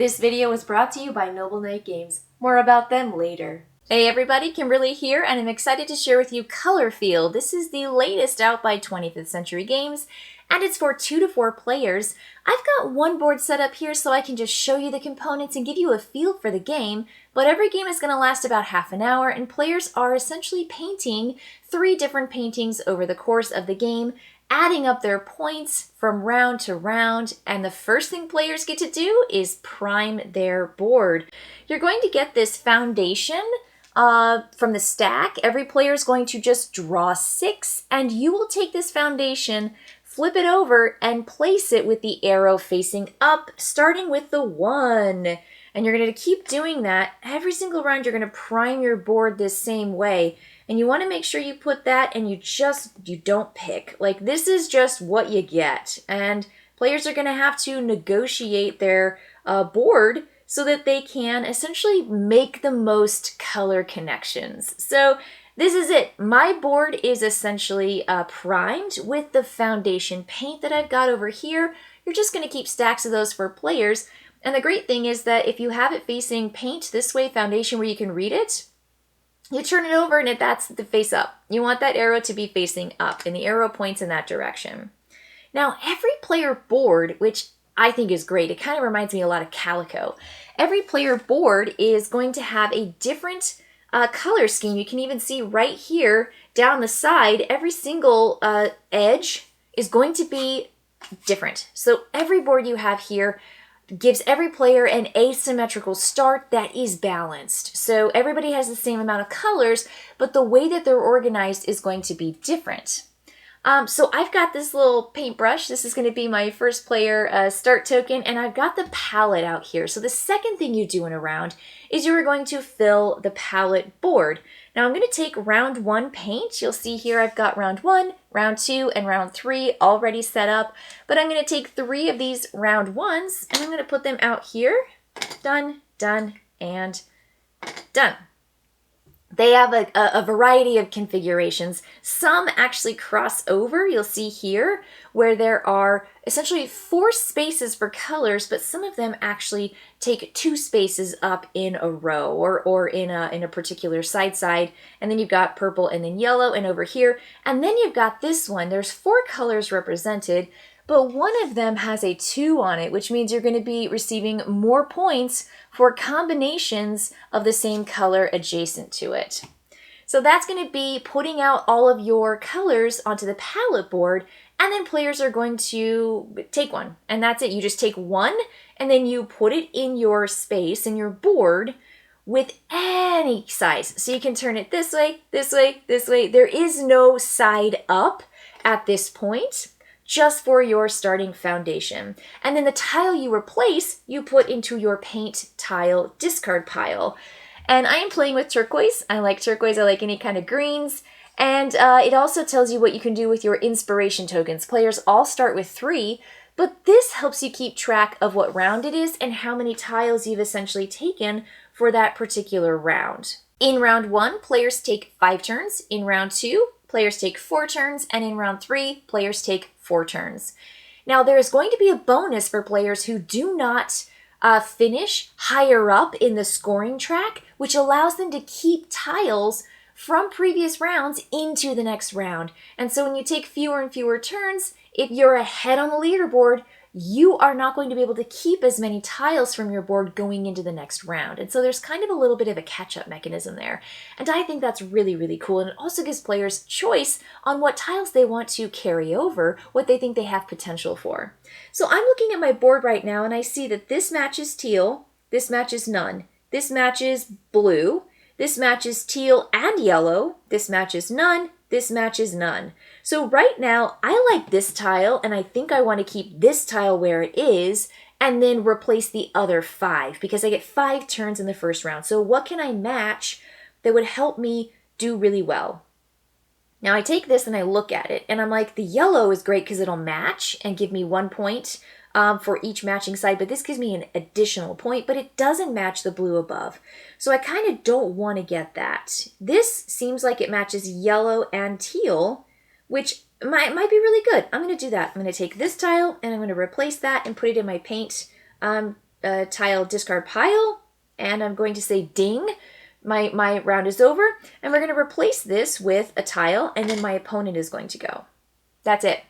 This video was brought to you by Noble Knight Games. More about them later. Hey everybody, Kimberly here, and I'm excited to share with you Color Field. This is the latest out by 25th Century Games, and it's for 2 to 4 players. I've got one board set up here so I can just show you the components and give you a feel for the game, but every game is going to last about half an hour, and players are essentially painting 3 different paintings over the course of the game, adding up their points from round to round, and the first thing players get to do is prime their board. You're going to get this foundation from the stack. Every player is going to just draw 6, and you will take this foundation, flip it over, and place it with the arrow facing up, starting with the 1. And you're going to keep doing that. Every single round you're going to prime your board this same way. And you want to make sure you put that and you don't pick. Like, this is just what you get. And players are going to have to negotiate their board so that they can essentially make the most color connections. So this is it. My board is essentially primed with the foundation paint that I've got over here. You're just going to keep stacks of those for players. And the great thing is that if you have it facing paint this way, foundation where you can read it, you turn it over and that's the face up. You want that arrow to be facing up, and the arrow points in that direction. Now, every player board, which I think is great, it kind of reminds me a lot of Calico. Every player board is going to have a different color scheme. You can even see right here down the side, every single edge is going to be different. So every board you have here gives every player an asymmetrical start that is balanced. So everybody has the same amount of colors, but the way that they're organized is going to be different. So I've got this little paintbrush. This is going to be my first player start token, and I've got the palette out here. So the second thing you do in a round is you are going to fill the palette board. Now I'm going to take round 1 paint. You'll see here I've got round 1, round 2, and round 3 already set up, but I'm going to take 3 of these round 1s and I'm going to put them out here. Done, done, and done. They have a variety of configurations. Some actually cross over. You'll see here where there are essentially 4 spaces for colors, but some of them actually take 2 spaces up in a row or in a particular side. And then you've got purple and then yellow and over here. And then you've got this one. There's 4 colors represented, but one of them has a 2 on it, which means you're going to be receiving more points for combinations of the same color adjacent to it. So that's going to be putting out all of your colors onto the palette board, and then players are going to take one, and that's it. You just take one, and then you put it in your space, in your board, with any size. So you can turn it this way, this way, this way. There is no side up at this point, just for your starting foundation. And then the tile you replace, you put into your paint tile discard pile. And I am playing with turquoise. I like turquoise, I like any kind of greens. And it also tells you what you can do with your inspiration tokens. Players all start with 3, but this helps you keep track of what round it is and how many tiles you've essentially taken for that particular round. In round 1, players take 5 turns. In round 2, players take 4 turns, and in round 3, players take 4 turns. Now, there is going to be a bonus for players who do not finish higher up in the scoring track, which allows them to keep tiles from previous rounds into the next round. And so when you take fewer and fewer turns, if you're ahead on the leaderboard, you are not going to be able to keep as many tiles from your board going into the next round. And so there's kind of a little bit of a catch-up mechanism there. And I think that's really, really cool. And it also gives players choice on what tiles they want to carry over, what they think they have potential for. So I'm looking at my board right now, and I see that this matches teal, this matches none, this matches blue, this matches teal and yellow, this matches none, this matches none. So right now, I like this tile, and I think I want to keep this tile where it is, and then replace the other 5, because I get 5 turns in the first round. So what can I match that would help me do really well? Now I take this and I look at it, and I'm like, the yellow is great because it'll match and give me 1 point for each matching side, but this gives me an additional point, but it doesn't match the blue above. So I kind of don't want to get that. This seems like it matches yellow and teal, which might be really good. I'm going to do that. I'm going to take this tile and I'm going to replace that and put it in my paint tile discard pile, and I'm going to say ding. My round is over, and we're going to replace this with a tile, and then my opponent is going to go. That's it.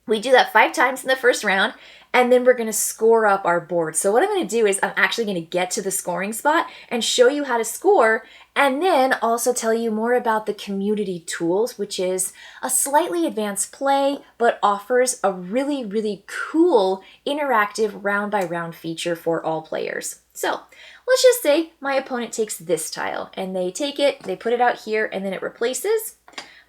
We do that 5 times in the first round, and then we're going to score up our board. So what I'm going to do is I'm actually going to get to the scoring spot and show you how to score, and then also tell you more about the community tools, which is a slightly advanced play, but offers a really, really cool interactive round-by-round feature for all players. So let's just say my opponent takes this tile, and they take it, they put it out here, and then it replaces.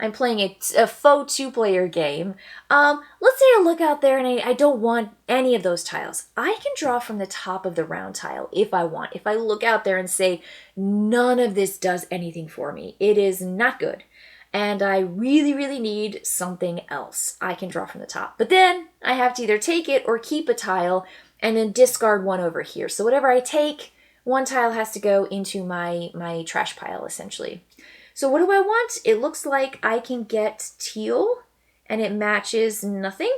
I'm playing a faux 2-player game. Let's say I look out there and I don't want any of those tiles. I can draw from the top of the round tile if I want. If I look out there and say, none of this does anything for me, it is not good, and I really, really need something else, I can draw from the top. But then I have to either take it or keep a tile and then discard one over here. So whatever I take, one tile has to go into my trash pile, essentially. So what do I want? It looks like I can get teal, and it matches nothing.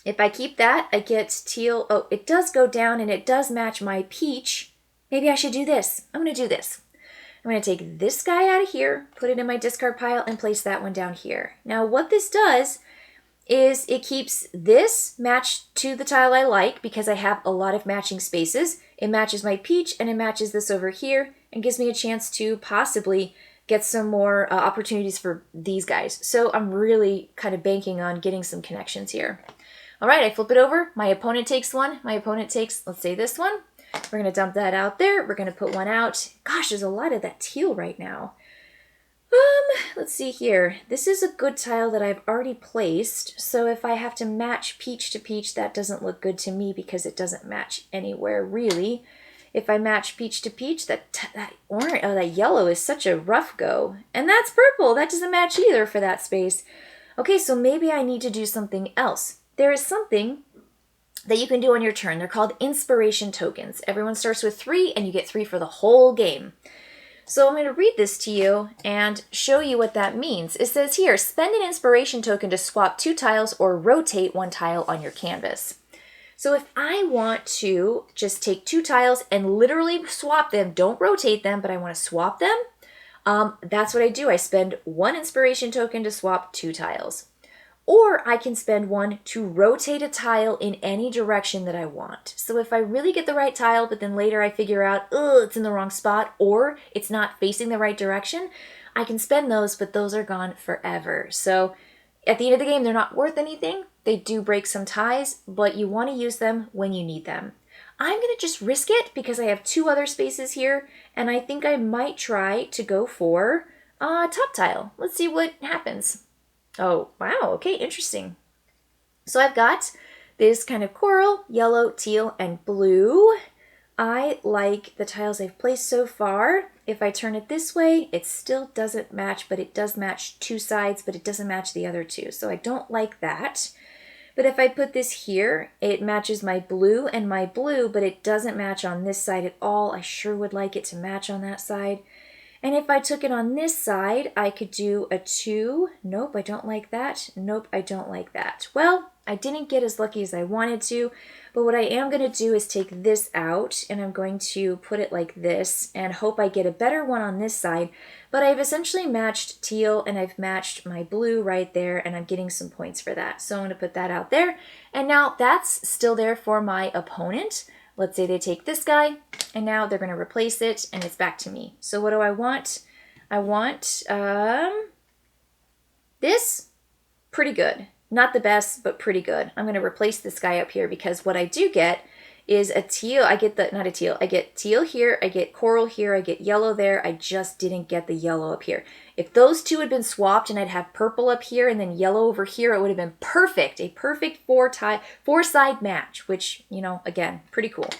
If I keep that, I get teal. Oh, it does go down, and it does match my peach. Maybe I should do this. I'm going to do this. I'm going to take this guy out of here, put it in my discard pile, and place that one down here. Now, what this does is it keeps this matched to the tile I like because I have a lot of matching spaces. It matches my peach, and it matches this over here, and gives me a chance to possibly get some more opportunities for these guys. So I'm really kind of banking on getting some connections here. All right, I flip it over. My opponent takes one. My opponent takes, let's say, this one. We're going to dump that out there. We're going to put one out. Gosh, there's a lot of that teal right now. Let's see here. This is a good tile that I've already placed. So if I have to match peach to peach, that doesn't look good to me because it doesn't match anywhere really. If I match peach to peach, that orange, oh, that yellow is such a rough go. And that's purple. That doesn't match either for that space. Okay, so maybe I need to do something else. There is something that you can do on your turn. They're called inspiration tokens. Everyone starts with 3, and you get 3 for the whole game. So I'm going to read this to you and show you what that means. It says here, spend an inspiration token to swap 2 tiles or rotate 1 tile on your canvas. So if I want to just take 2 tiles and literally swap them, don't rotate them, but I want to swap them, that's what I do. I spend 1 inspiration token to swap 2 tiles. Or I can spend 1 to rotate a tile in any direction that I want. So if I really get the right tile, but then later I figure out, oh, it's in the wrong spot, or it's not facing the right direction, I can spend those, but those are gone forever. So at the end of the game, they're not worth anything. They do break some ties, but you want to use them when you need them. I'm going to just risk it because I have 2 other spaces here, and I think I might try to go for top tile. Let's see what happens. Oh, wow. Okay, interesting. So I've got this kind of coral, yellow, teal, and blue. I like the tiles I've placed so far. If I turn it this way, it still doesn't match, but it does match 2 sides, but it doesn't match the other 2. So I don't like that. But if I put this here, it matches my blue and my blue, but it doesn't match on this side at all. I sure would like it to match on that side. And if I took it on this side, I could do a 2. Nope, I don't like that. Nope, I don't like that. Well, I didn't get as lucky as I wanted to, but what I am going to do is take this out, and I'm going to put it like this and hope I get a better one on this side. But I've essentially matched teal, and I've matched my blue right there, and I'm getting some points for that. So I'm going to put that out there, and now that's still there for my opponent. Let's say they take this guy, and now they're going to replace it, and it's back to me. So what do I want? I want this. Pretty good. Not the best, but pretty good. I'm going to replace this guy up here because what I do get is a teal. I get not a teal. I get teal here. I get coral here. I get yellow there. I just didn't get the yellow up here. If those 2 had been swapped and I'd have purple up here and then yellow over here, it would have been perfect. A perfect 4-side match, which, you know, again, pretty cool.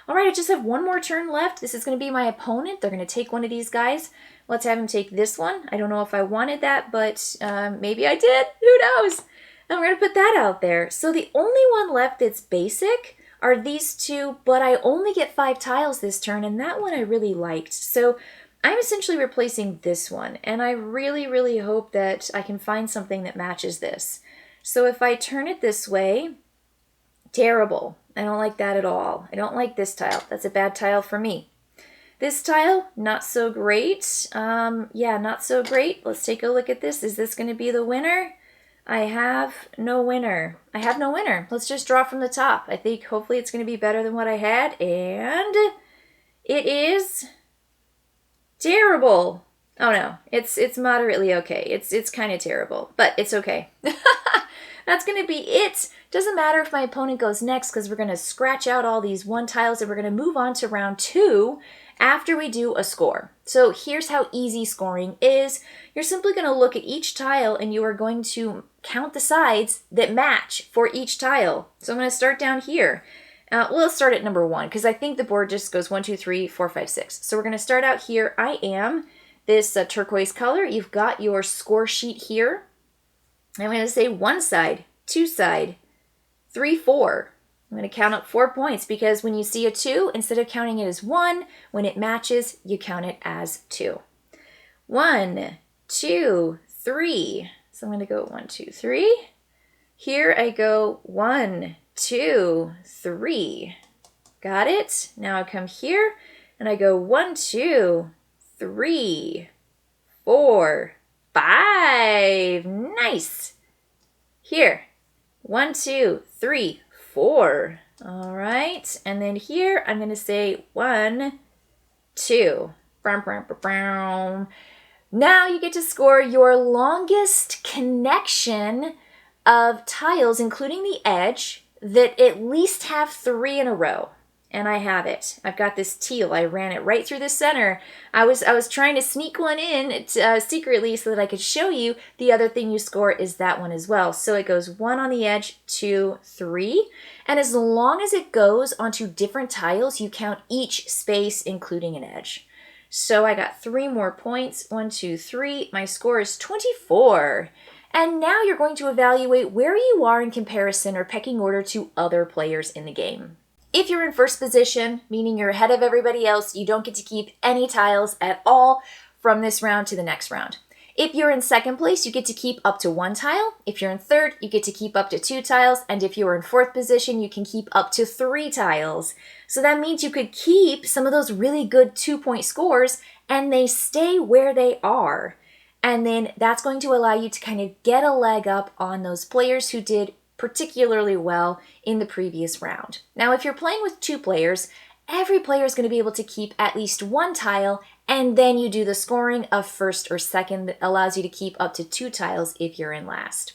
All right, I just have 1 more turn left. This is going to be my opponent. They're going to take one of these guys. Let's have him take this one. I don't know if I wanted that, but maybe I did. Who knows? And we're going to put that out there. So the only one left that's basic are these 2, but I only get 5 tiles this turn, and that one I really liked. So I'm essentially replacing this one, and I really, really hope that I can find something that matches this. So if I turn it this way, Terrible. I don't like that at all. I don't like this tile. That's a bad tile for me. This tile, not so great. Yeah, not so great. Let's take a look at this. Is this going to be the winner? I have no winner. I have no winner. Let's just draw from the top. I think hopefully it's going to be better than what I had. And it is terrible. Oh no, it's moderately okay. It's kind of terrible, but it's okay. That's going to be it. Doesn't matter if my opponent goes next because we're going to scratch out all these 1 tiles and we're going to move on to round 2 after we do a score. So here's how easy scoring is. You're simply going to look at each tile and you are going to count the sides that match for each tile. So I'm going to start down here. Well, let's start at number 1 because I think the board just goes 1, 2, 3, 4, 5, 6. So we're going to start out here. I am this turquoise color. You've got your score sheet here. I'm going to say 1 side, 2 side, 3, 4. I'm going to count up 4 points because when you see a 2, instead of counting it as 1, when it matches, you count it as 2. 1, 2, 3. So I'm going to go 1, 2, 3. Here I go 1, 2, 3. Got it? Now I come here and I go 1, 2, 3, 4, 5. Nice. Here. 1, 2, 3, 4. All right. And then here I'm going to say 1, 2. Now you get to score your longest connection of tiles, including the edge, that at least have 3 in a row. And I have it. I've got this teal. I ran it right through the center. I was trying to sneak one in secretly so that I could show you the other thing you score is that one as well. So it goes 1 on the edge, 2, 3. And as long as it goes onto different tiles, you count each space, including an edge. So I got 3 more points. 1, 2, 3. My score is 24. And now you're going to evaluate where you are in comparison or pecking order to other players in the game. If you're in first position, meaning you're ahead of everybody else, you don't get to keep any tiles at all from this round to the next round. If you're in second place, you get to keep up to 1 tile. If you're in third, you get to keep up to 2 tiles. And if you're in fourth position, you can keep up to 3 tiles. So that means you could keep some of those really good 2-point scores and they stay where they are. And then that's going to allow you to kind of get a leg up on those players who did particularly well in the previous round. Now, if you're playing with 2 players, every player is going to be able to keep at least 1 tile, and then you do the scoring of first or second that allows you to keep up to 2 tiles if you're in last.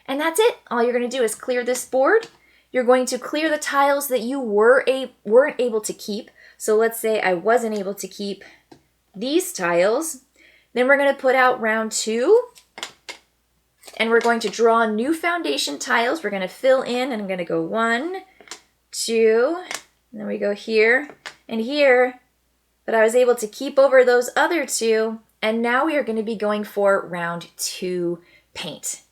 And that's it. All you're going to do is clear this board. You're going to clear the tiles that you weren't able to keep. So let's say I wasn't able to keep these tiles. Then we're going to put out round 2. And we're going to draw new foundation tiles. We're going to fill in, and I'm going to go 1, 2, and then we go here and here. But I was able to keep over those other 2, and now we are going to be going for round 2 paint.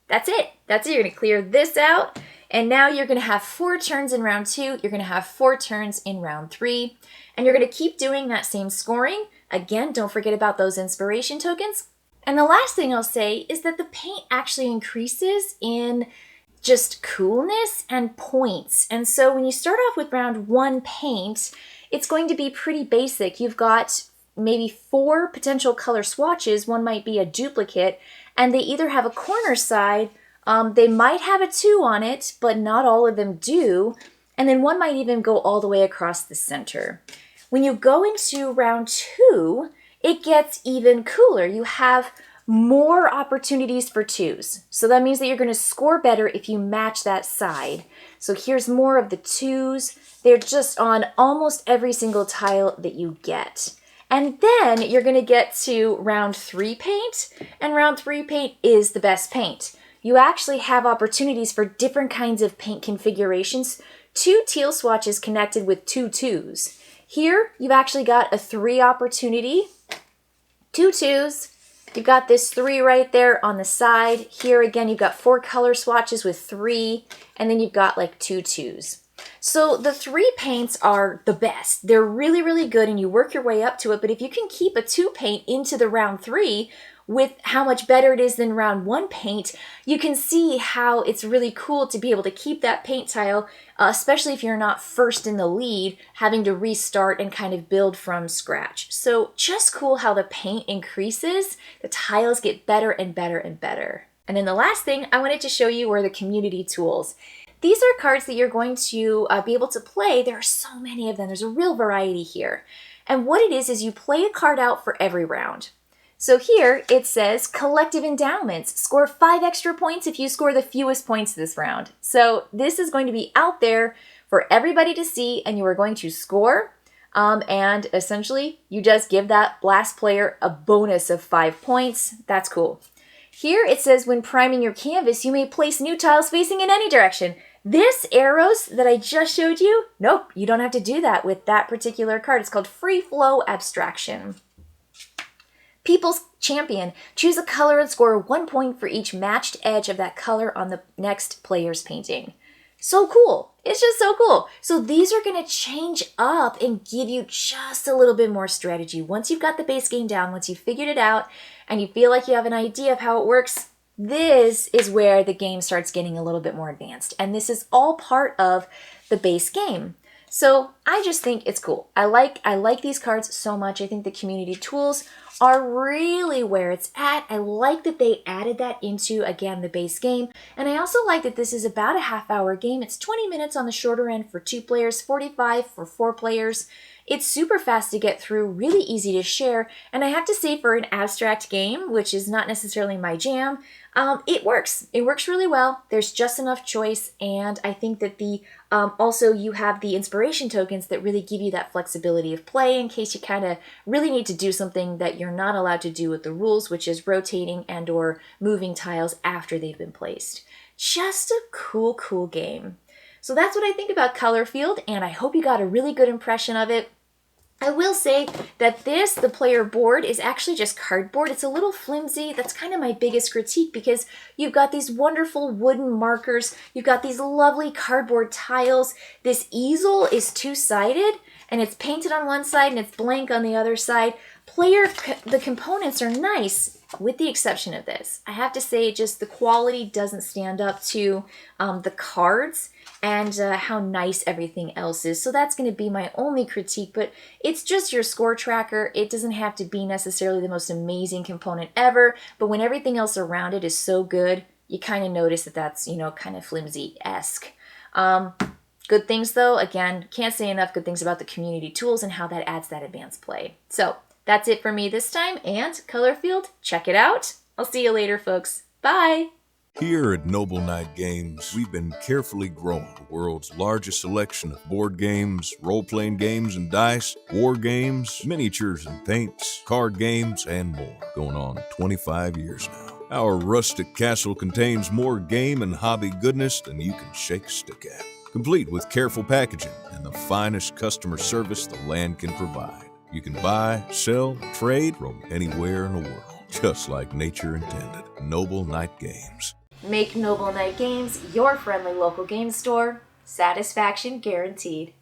That's it. That's it. You're going to clear this out, and now you're going to have 4 turns in round 2. You're going to have 4 turns in round 3, and you're going to keep doing that same scoring. Again, don't forget about those inspiration tokens. And the last thing I'll say is that the paint actually increases in just coolness and points. And so when you start off with round 1 paint, it's going to be pretty basic. You've got maybe 4 potential color swatches. One might be a duplicate, and they either have a corner side, they might have a 2 on it, but not all of them do. And then one might even go all the way across the center. When you go into round 2, it gets even cooler. You have more opportunities for 2s. So that means that you're going to score better if you match that side. So here's more of the 2s. They're just on almost every single tile that you get. And then you're going to get to round 3 paint, and round 3 paint is the best paint. You actually have opportunities for different kinds of paint configurations. 2 teal swatches connected with 2 2s. Here, you've actually got a 3 opportunity. 2 2s. You've got this 3 right there on the side. Here again, you've got 4 color swatches with 3, and then you've got like 2 2s. So the 3 paints are the best. They're really, really good, and you work your way up to it. But if you can keep a 2 paint into the round 3, with how much better it is than round 1 paint, you can see how it's really cool to be able to keep that paint tile, especially if you're not first in the lead, having to restart and kind of build from scratch. So just cool how the paint increases, the tiles get better and better and better. And then the last thing I wanted to show you were the community tools. These are cards that you're going to be able to play. There are so many of them. There's a real variety here. And what it is you play a card out for every round. So here it says collective endowments. Score 5 extra points if you score the fewest points this round. So this is going to be out there for everybody to see, and you are going to score. And essentially you just give that last player a bonus of 5 points. That's cool. Here it says when priming your canvas, you may place new tiles facing in any direction. This arrows that I just showed you, nope, you don't have to do that with that particular card. It's called Free Flow Abstraction. People's Champion. Choose a color and score 1 point for each matched edge of that color on the next player's painting. So cool. It's just so cool. So these are going to change up and give you just a little bit more strategy. Once you've got the base game down, once you've figured it out, and you feel like you have an idea of how it works, this is where the game starts getting a little bit more advanced. And this is all part of the base game. So I just think it's cool. I like these cards so much. I think the community tools are really where it's at. I like that they added that into, again, the base game. And I also like that this is about a half-hour game. It's 20 minutes on the shorter end for 2 players, 45 for 4 players. It's super fast to get through, really easy to share, and I have to say for an abstract game, which is not necessarily my jam, it works. It works really well. There's just enough choice, and I think that also you have the inspiration tokens that really give you that flexibility of play in case you kind of really need to do something that you're not allowed to do with the rules, which is rotating and or moving tiles after they've been placed. Just a cool, cool game. So that's what I think about Colorfield, and I hope you got a really good impression of it. I will say that the player board, is actually just cardboard. It's a little flimsy. That's kind of my biggest critique because you've got these wonderful wooden markers. You've got these lovely cardboard tiles. This easel is two-sided and it's painted on one side and it's blank on the other side. The components are nice with the exception of this. I have to say just the quality doesn't stand up to the cards and how nice everything else is. So that's going to be my only critique, but it's just your score tracker. It doesn't have to be necessarily the most amazing component ever, but when everything else around it is so good, you kind of notice that that's, kind of flimsy-esque. Good things though, again, can't say enough good things about the community tools and how that adds that advanced play. So that's it for me this time, and Colorfield, check it out. I'll see you later, folks. Bye! Here at Noble Knight Games, we've been carefully growing the world's largest selection of board games, role-playing games and dice, war games, miniatures and paints, card games, and more, going on 25 years now. Our rustic castle contains more game and hobby goodness than you can shake a stick at, complete with careful packaging and the finest customer service the land can provide. You can buy, sell, trade from anywhere in the world, just like nature intended. Noble Knight Games. Make Noble Knight Games your friendly local game store. Satisfaction guaranteed.